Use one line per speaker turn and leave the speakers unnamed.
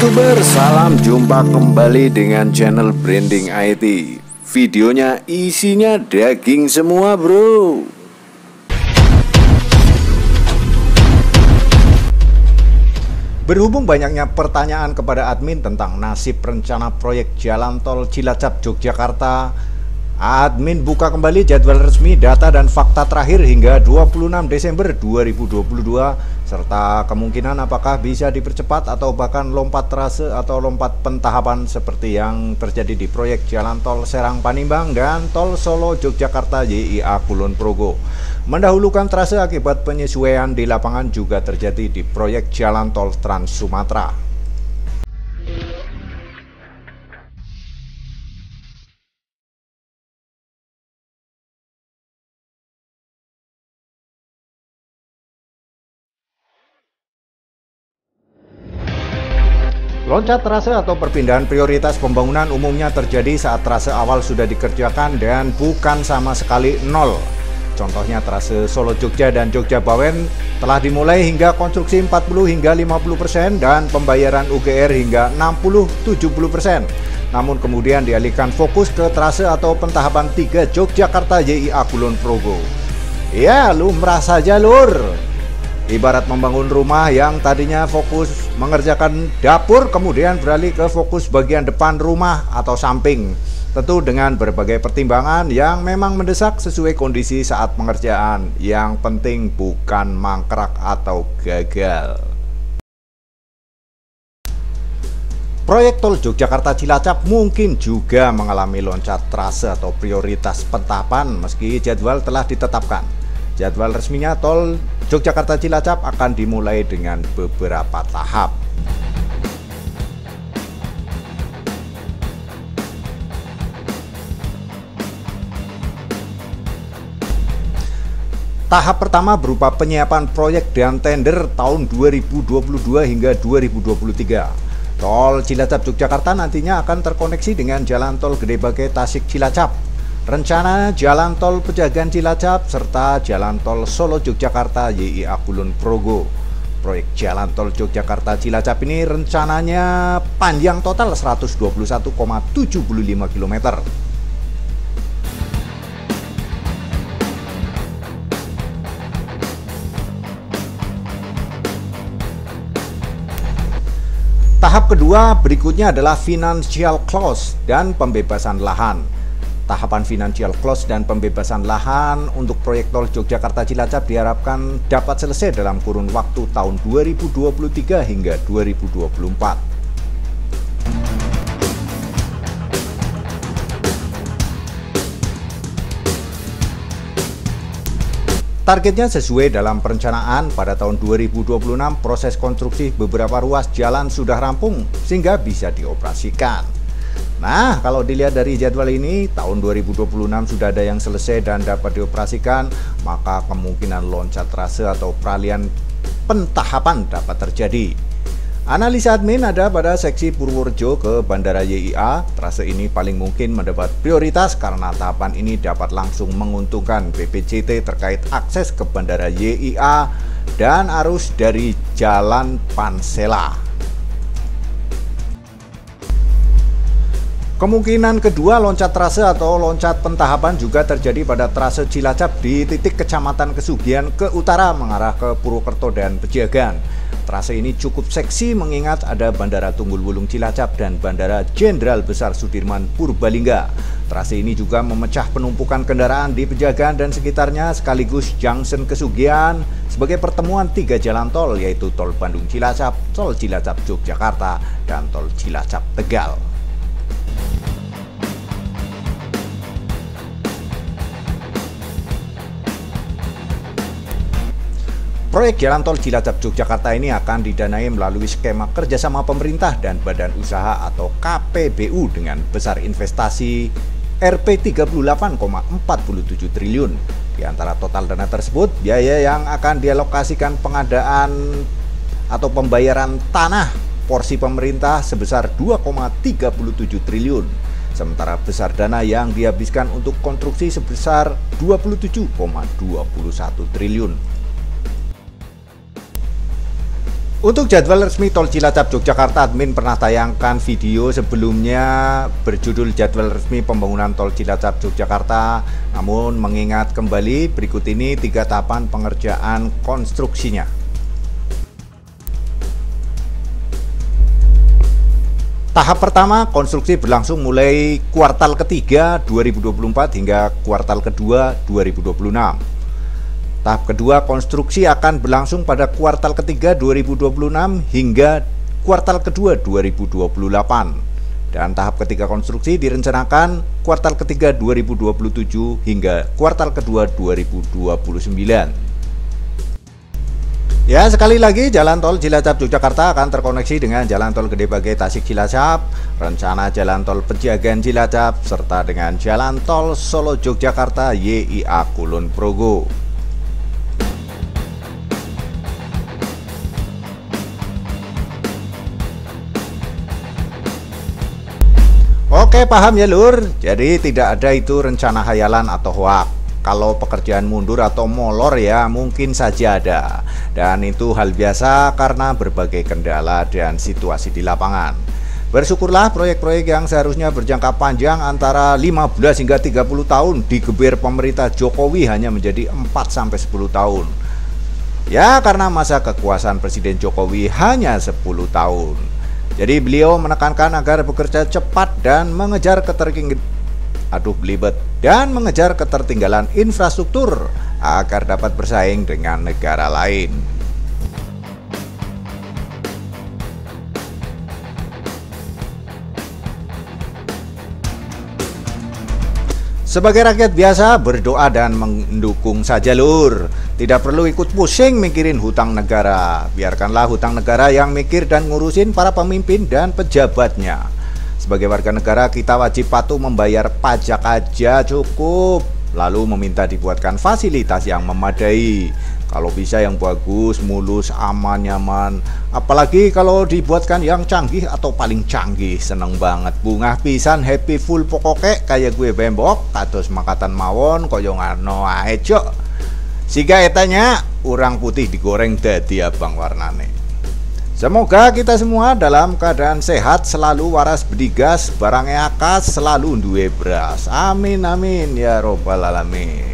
YouTuber, salam jumpa kembali dengan channel Branding IT. Videonya isinya daging semua bro.
Berhubung banyaknya pertanyaan kepada admin tentang nasib rencana proyek Jalan Tol Cilacap Yogyakarta, admin buka kembali jadwal resmi, data dan fakta terakhir hingga 26 Desember 2022 serta kemungkinan apakah bisa dipercepat atau bahkan lompat trase atau lompat pentahapan seperti yang terjadi di proyek Jalan Tol Serang Panimbang dan Tol Solo Yogyakarta YIA Kulon Progo. Mendahulukan trase akibat penyesuaian di lapangan juga terjadi di proyek Jalan Tol Trans Sumatera. Loncat trase atau perpindahan prioritas pembangunan umumnya terjadi saat trase awal sudah dikerjakan dan bukan sama sekali nol. Contohnya trase Solo Jogja dan Jogja Bawen telah dimulai hingga konstruksi 40 hingga 50% dan pembayaran UGR hingga 60-70%. Namun kemudian dialihkan fokus ke trase atau pentahapan 3 Yogyakarta YIA Kulon Progo. Ya, lumrah saja lur. Ibarat membangun rumah yang tadinya fokus mengerjakan dapur kemudian beralih ke fokus bagian depan rumah atau samping. Tentu dengan berbagai pertimbangan yang memang mendesak sesuai kondisi saat pengerjaan. Yang penting bukan mangkrak atau gagal. Proyek Tol Yogyakarta Cilacap mungkin juga mengalami loncat trase atau prioritas pentahapan meski jadwal telah ditetapkan. Jadwal resminya Tol Yogyakarta Cilacap akan dimulai dengan beberapa tahap. Tahap pertama berupa penyiapan proyek dan tender tahun 2022 hingga 2023. Tol Cilacap Yogyakarta nantinya akan terkoneksi dengan Jalan Tol Gede Bage Tasik Cilacap. Rencana Jalan Tol Pejagan Cilacap serta Jalan Tol Solo Yogyakarta YIA Kulon Progo. Proyek Jalan Tol Yogyakarta Cilacap ini rencananya panjang total 121,75 km. Tahap kedua berikutnya adalah financial close dan pembebasan lahan. Tahapan financial close dan pembebasan lahan untuk proyek Tol Yogyakarta Cilacap diharapkan dapat selesai dalam kurun waktu tahun 2023 hingga 2024. Targetnya sesuai dalam perencanaan pada tahun 2026 proses konstruksi beberapa ruas jalan sudah rampung sehingga bisa dioperasikan. Nah, kalau dilihat dari jadwal ini, tahun 2026 sudah ada yang selesai dan dapat dioperasikan, maka kemungkinan loncat trase atau peralihan pentahapan dapat terjadi. Analisa admin ada pada seksi Purworejo ke Bandara YIA. Trase ini paling mungkin mendapat prioritas karena tahapan ini dapat langsung menguntungkan BPJT terkait akses ke Bandara YIA dan arus dari Jalan Pansela. Kemungkinan kedua loncat trase atau loncat pentahapan juga terjadi pada trase Cilacap di titik Kecamatan Kesugihan ke utara mengarah ke Purwokerto dan Pejagan. Trase ini cukup seksi mengingat ada Bandara Tunggul Wulung Cilacap dan Bandara Jenderal Besar Sudirman Purbalingga. Trase ini juga memecah penumpukan kendaraan di Pejagan dan sekitarnya sekaligus junction Kesugihan sebagai pertemuan 3 jalan tol yaitu Tol Bandung Cilacap, Tol Cilacap Yogyakarta, dan Tol Cilacap Tegal. Proyek Jalan Tol Cilacap Yogyakarta ini akan didanai melalui skema kerjasama pemerintah dan badan usaha atau KPBU dengan besar investasi Rp 38,47 triliun. Di antara total dana tersebut, biaya yang akan dialokasikan pengadaan atau pembayaran tanah porsi pemerintah sebesar 2,37 triliun. Sementara besar dana yang dihabiskan untuk konstruksi sebesar 27,21 triliun. Untuk jadwal resmi Tol Cilacap Yogyakarta, admin pernah tayangkan video sebelumnya berjudul jadwal resmi pembangunan Tol Cilacap Yogyakarta. Namun mengingat kembali, berikut ini 3 tahapan pengerjaan konstruksinya. Tahap pertama, konstruksi berlangsung mulai kuartal ketiga 2024 hingga kuartal kedua 2026. Tahap kedua, konstruksi akan berlangsung pada kuartal ketiga 2026 hingga kuartal kedua 2028. Dan tahap ketiga konstruksi direncanakan kuartal ketiga 2027 hingga kuartal kedua 2029. Ya, sekali lagi Jalan Tol Cilacap Yogyakarta akan terkoneksi dengan Jalan Tol Gede Bage Tasik Cilacap, rencana Jalan Tol Pejagan Cilacap, serta dengan Jalan Tol Solo Yogyakarta YIA Kulon Progo. Oke, paham ya lur. Jadi tidak ada itu rencana hayalan atau hoak. Kalau pekerjaan mundur atau molor ya mungkin saja ada. Dan itu hal biasa karena berbagai kendala dan situasi di lapangan. Bersyukurlah proyek-proyek yang seharusnya berjangka panjang antara 15 hingga 30 tahun digeber pemerintah Jokowi hanya menjadi 4-10 tahun. Ya, karena masa kekuasaan Presiden Jokowi hanya 10 tahun. Jadi beliau menekankan agar bekerja cepat dan mengejar ketertinggalan infrastruktur agar dapat bersaing dengan negara lain. Sebagai rakyat biasa, berdoa dan mendukung saja lur. Tidak perlu ikut pusing mikirin hutang negara. Biarkanlah hutang negara yang mikir dan ngurusin para pemimpin dan pejabatnya. Sebagai warga negara, kita wajib patuh membayar pajak aja cukup. Lalu meminta dibuatkan fasilitas yang memadai. Kalau bisa yang bagus, mulus, aman, nyaman. Apalagi kalau dibuatkan yang canggih atau paling canggih. Seneng banget, bungah pisan, happy full pokoknya kayak gue bembok kados makatan mawon koyongano ae cok. Siga etanya urang putih digoreng dadi abang warnane. Semoga kita semua dalam keadaan sehat, selalu waras bedigas, barangnya akas, selalu duwe beras. Amin amin ya robbal alamin.